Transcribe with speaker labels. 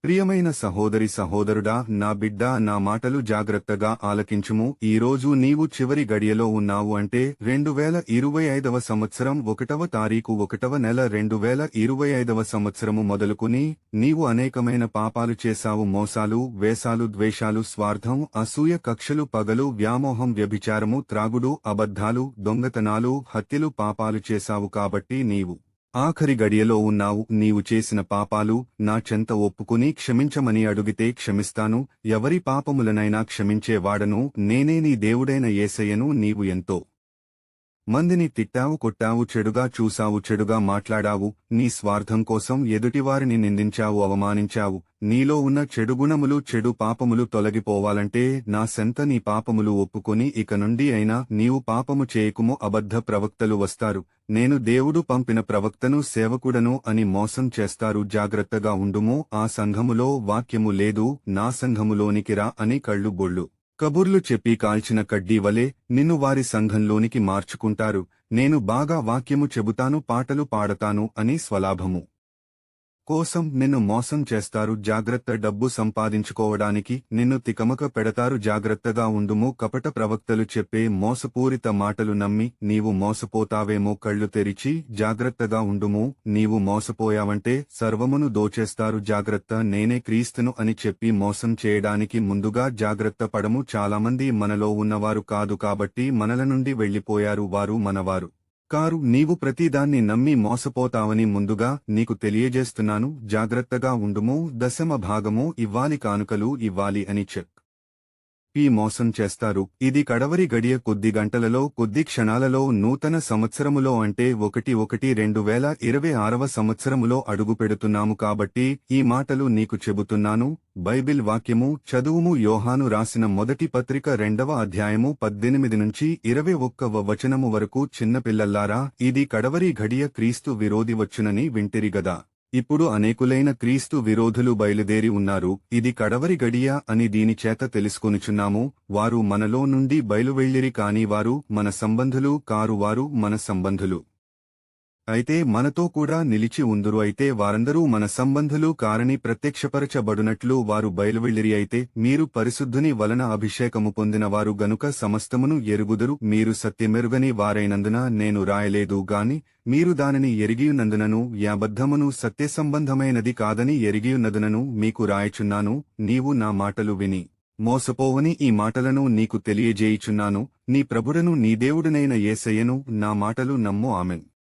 Speaker 1: ప్రియమైన సహోదరి సహోదరుడా, నా బిడ్డా, నా మాటలు జాగ్రత్తగా ఆలకించుము. ఈరోజు నీవు చివరి గడియలో ఉన్నావు అంటే 2025వ సంవత్సరం 1వ తారీఖు 1వ నెల 2025వ సంవత్సరము మొదలుకుని నీవు అనేకమైన పాపాలు చేశావు. మోసాలు, వేషాలు, ద్వేషాలు, స్వార్థం, అసూయ, కక్షలు, పగలు, వ్యామోహం, వ్యభిచారము, త్రాగుడు, అబద్ధాలు, దొంగతనాలు, హత్యలు పాపాలు చేశావు. కాబట్టి నీవు ఆఖరి గడియలో ఉన్నావు. నీవు చేసిన పాపాలు నా చెంత ఒప్పుకుని క్షమించమని అడుగితే క్షమిస్తాను. ఎవరి పాపములనైనా క్షమించేవాడను నేనే, నీ దేవుడైన యేసయ్యను. నీవు ఎంతో మందిని తిట్టావు, కొట్టావు, చెడుగా చూశావు, చెడుగా మాట్లాడావు, నీ స్వార్థం కోసం ఎదుటివారిని నిందించావు, అవమానించావు. నీలో ఉన్న చెడు గుణములు, చెడు పాపములు తొలగిపోవాలంటే నా సెంత నీ పాపములు ఒప్పుకొని ఇక నుండి అయినా నీవు పాపము చేయకుము. అబద్ధ ప్రవక్తలు వస్తారు, నేను దేవుడు పంపిన ప్రవక్తను, సేవకుడను అని మోసం చేస్తారు. జాగ్రత్తగా ఉండుము. ఆ సంఘములో వాక్యము లేదు, నా సంఘములోనికి రా అని కళ్ళు బొళ్ళు కబుర్లు చెప్పి కాల్చిన కడ్డీ వలె నిన్ను వారి సంఘంలోనికి మార్చుకుంటారు. నేను బాగా వాక్యము చెబుతాను, పాటలు పాడతాను అని స్వలాభము కోసం నిన్ను మోసం చేస్తారు. జాగ్రత్త. డబ్బు సంపాదించుకోవడానికి నిన్ను తికమక పెడతారు. జాగ్రత్తగా ఉండుము. కపట ప్రవక్తలు చెప్పే మోసపూరిత మాటలు నమ్మి నీవు మోసపోతావేమో. కళ్ళు తెరిచి జాగ్రత్తగా ఉండుము. నీవు మోసపోయావంటే సర్వమును దోచేస్తారు. జాగ్రత్త. నేనే క్రీస్తును అని చెప్పి మోసం చేయడానికి ముందుగా జాగ్రత్త పడము. చాలామంది మనలో ఉన్నవారు కాదు కాబట్టి మనల నుండి వెళ్లిపోయారు. వారు మనవారు కారు. నీవు ప్రతిదాన్ని నమ్మి మోసపోతావని ముందుగా నీకు తెలియజేస్తున్నాను. జాగ్రత్తగా ఉండుము. దశమ భాగము ఇవ్వాలి, కానుకలు ఇవ్వాలి అని మోసం చేస్తారు. ఇది కడవరి గడియ. కొద్ది గంటలలో, కొద్ది క్షణాలలో నూతన సంవత్సరములో అంటే 1/1/2026వ సంవత్సరములో అడుగుపెడుతున్నాము. కాబట్టి ఈ మాటలు నీకు చెబుతున్నాను. బైబిల్ వాక్యము చదువుము. యోహాను రాసిన మొదటి పత్రిక 2వ అధ్యాయము 18 నుంచి 21వ వచనము వరకు. చిన్నపిల్లల్లారా, ఇది కడవరి ఘడియ. క్రీస్తు విరోధి వచ్చునని వింటిరి గదా. ఇప్పుడు అనేకులైన క్రీస్తు విరోధులు బయలుదేరి ఉన్నారు. ఇది కడవరి గడియ అని దీని చేత తెలుసుకొనుచున్నాము. వారు మనలో నుండి బయలువెళ్ళిరి, కాని వారు మన సంబంధులు కారు. వారు మన సంబంధులు అయితే మనతో కూడా నిలిచి ఉందురు. అయితే వారందరూ మన సంబంధులు కారని ప్రత్యక్షపరచబడునట్లు వారు బయలువెళ్ళిరి. అయితే మీరు పరిశుద్ధుని వలన అభిషేకము పొందినవారు గనుక సమస్తమును ఎరుగుదురు. మీరు సత్యమెరుగని వారైనందున నేను రాయలేదు గాని మీరు దానిని ఎరిగియున్నందునను, యాబద్ధమును సత్యసంబంధమైనది కాదని ఎరిగియున్నదునను మీకు రాయచున్నాను. నీవు నా మాటలు విని మోసపోవని ఈ మాటలను నీకు తెలియజేయుచున్నాను. నీ ప్రభుడను నీ దేవుడనైన యేసయ్యను నా మాటలు నమ్ము. ఆమెన్.